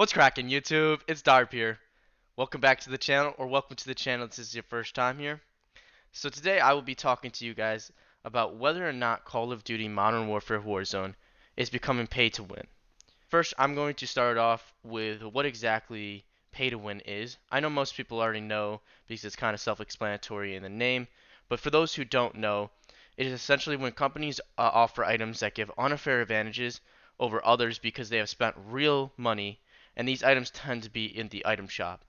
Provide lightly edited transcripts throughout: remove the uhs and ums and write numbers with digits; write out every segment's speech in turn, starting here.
What's cracking, YouTube? It's Darp here. Welcome back to the channel, or welcome to the channel if this is your first time here. So today I will be talking to you guys about whether or not Call of Duty Modern Warfare Warzone is becoming pay to win. First, I'm going to start off with what exactly pay to win is. I know most people already know because it's kind of self-explanatory in the name, but for those who don't know, it is essentially when companies offer items that give unfair advantages over others because they have spent real money, and these items tend to be in the item shop.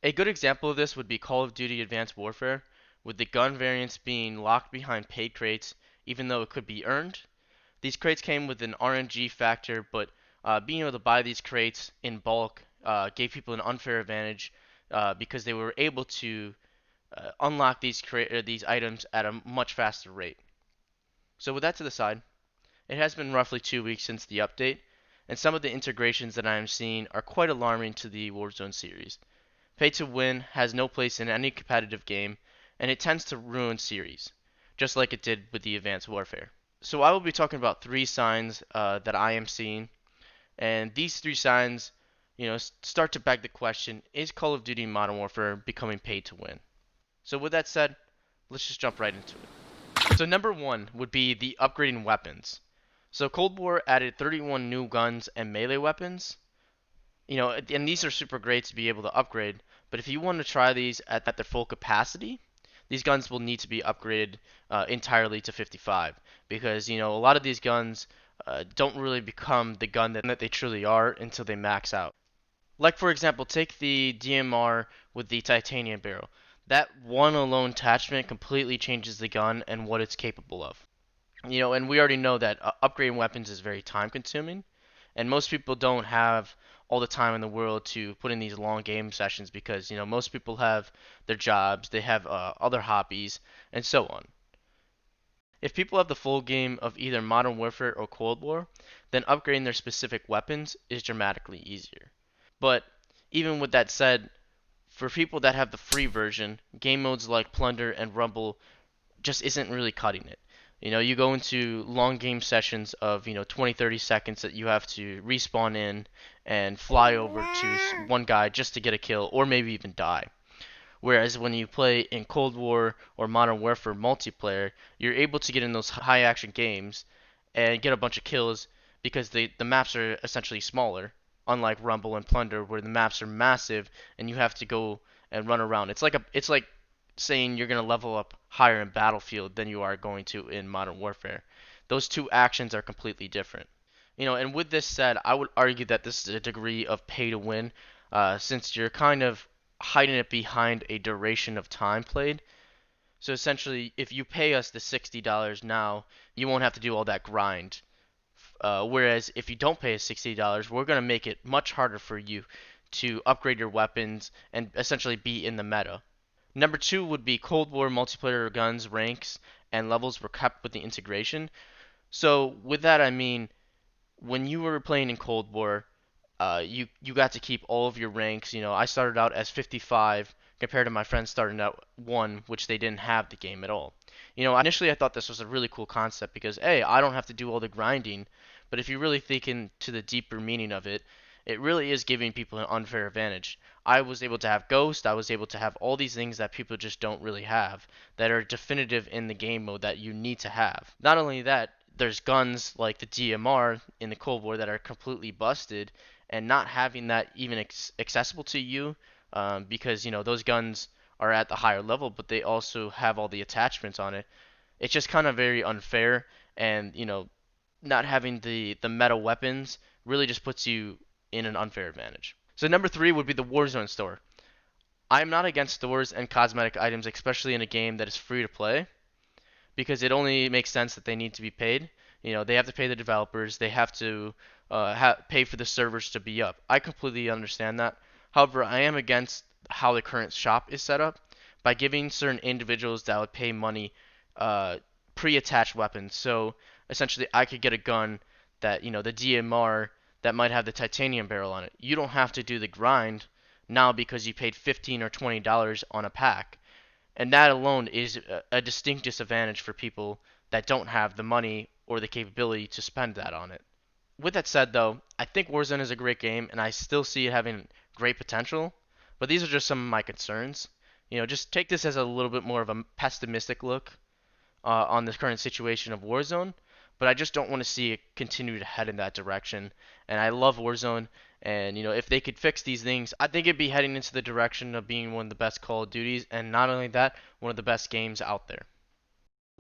A good example of this would be Call of Duty Advanced Warfare, with the gun variants being locked behind paid crates even though it could be earned. These crates came with an RNG factor, but being able to buy these crates in bulk gave people an unfair advantage because they were able to unlock these items at a much faster rate. So with that to the side, it has been roughly 2 weeks since the update, and some of the integrations that I am seeing are quite alarming to the Warzone series. Pay to win has no place in any competitive game, and it tends to ruin series, just like it did with the Advanced Warfare. So I will be talking about three signs that I am seeing, and these three signs, start to beg the question: is Call of Duty Modern Warfare becoming pay to win? So with that said, let's just jump right into it. So number one would be the upgrading weapons. So Cold War added 31 new guns and melee weapons. And these are super great to be able to upgrade, but if you want to try these at their full capacity, these guns will need to be upgraded entirely to 55 because, a lot of these guns don't really become the gun that they truly are until they max out. Like, for example, take the DMR with the titanium barrel. That one alone attachment completely changes the gun and what it's capable of. And we already know that upgrading weapons is very time consuming, and most people don't have all the time in the world to put in these long game sessions because, most people have their jobs, they have other hobbies, and so on. If people have the full game of either Modern Warfare or Cold War, then upgrading their specific weapons is dramatically easier. But even with that said, for people that have the free version, game modes like Plunder and Rumble just isn't really cutting it. You go into long game sessions of, 20, 30 seconds that you have to respawn in and fly over to one guy just to get a kill or maybe even die. Whereas when you play in Cold War or Modern Warfare multiplayer, you're able to get in those high action games and get a bunch of kills because the maps are essentially smaller, unlike Rumble and Plunder where the maps are massive and you have to go and run around. It's like saying you're going to level up higher in Battlefield than you are going to in Modern Warfare. Those two actions are completely different. And with this said, I would argue that this is a degree of pay to win, since you're kind of hiding it behind a duration of time played. So essentially, if you pay us the $60 now, you won't have to do all that grind. Whereas if you don't pay us $60, we're going to make it much harder for you to upgrade your weapons and essentially be in the meta. Number two would be Cold War multiplayer guns, ranks, and levels were kept with the integration. So with that I mean, when you were playing in Cold War, you got to keep all of your ranks. I started out as 55 compared to my friends starting out 1, which they didn't have the game at all. Initially I thought this was a really cool concept because, hey, I don't have to do all the grinding. But if you really think into the deeper meaning of it, it really is giving people an unfair advantage. I was able to have Ghost, I was able to have all these things that people just don't really have, that are definitive in the game mode that you need to have. Not only that, there's guns like the DMR in the Cold War that are completely busted, and not having that even accessible to you, because those guns are at the higher level, but they also have all the attachments on it. It's just kind of very unfair, and not having the meta weapons really just puts you in an unfair advantage. So number three would be the Warzone Store. I am not against stores and cosmetic items, especially in a game that is free to play, because it only makes sense that they need to be paid. They have to pay the developers, they have to pay for the servers to be up. I completely understand that. However, I am against how the current shop is set up by giving certain individuals that would pay money pre-attached weapons. So essentially, I could get a gun that, the DMR that might have the titanium barrel on it. You don't have to do the grind now because you paid $15 or $20 on a pack. And that alone is a distinct disadvantage for people that don't have the money or the capability to spend that on it. With that said, though, I think Warzone is a great game, and I still see it having great potential. But these are just some of my concerns. Just take this as a little bit more of a pessimistic look on the current situation of Warzone. But I just don't want to see it continue to head in that direction. And I love Warzone, and if they could fix these things, I think it'd be heading into the direction of being one of the best Call of Duties, and not only that, one of the best games out there.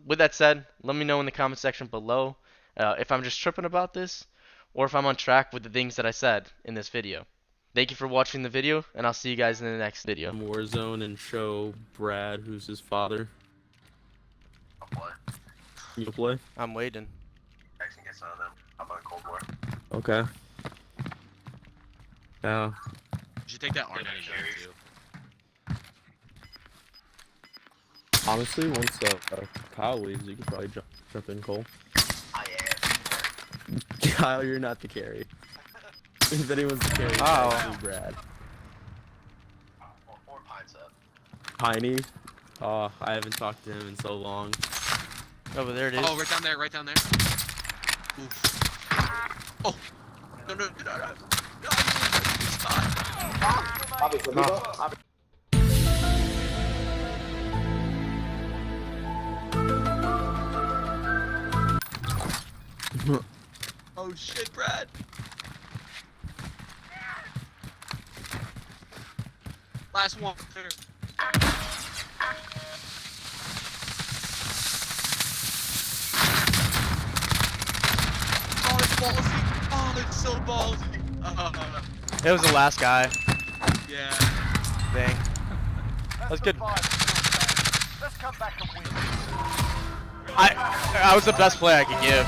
With that said, let me know in the comment section below if I'm just tripping about this, or if I'm on track with the things that I said in this video. Thank you for watching the video, and I'll see you guys in the next video. Warzone and show Brad who's his father. I'll play. You play? I'm waiting. I can get some of them. How about Cold War? Okay. Yeah. You should take that army too. Honestly, once Kyle leaves, you could probably jump in, Cole. I am. Kyle, you're not the carry. If anyone's the carry, Oh. it's Brad. Or Pines up. Piney. Oh, I haven't talked to him in so long. Over there it is. Oh, right down there, right down there. Oof. Oh! No, no, no, no, no! No! Stop! Oh shit, Brad! Last one. Oh, it's ballsy! Oh, it's so ballsy! It was the last guy. Yeah. Dang. That's good. Let's come back and win. I was the best play I could give.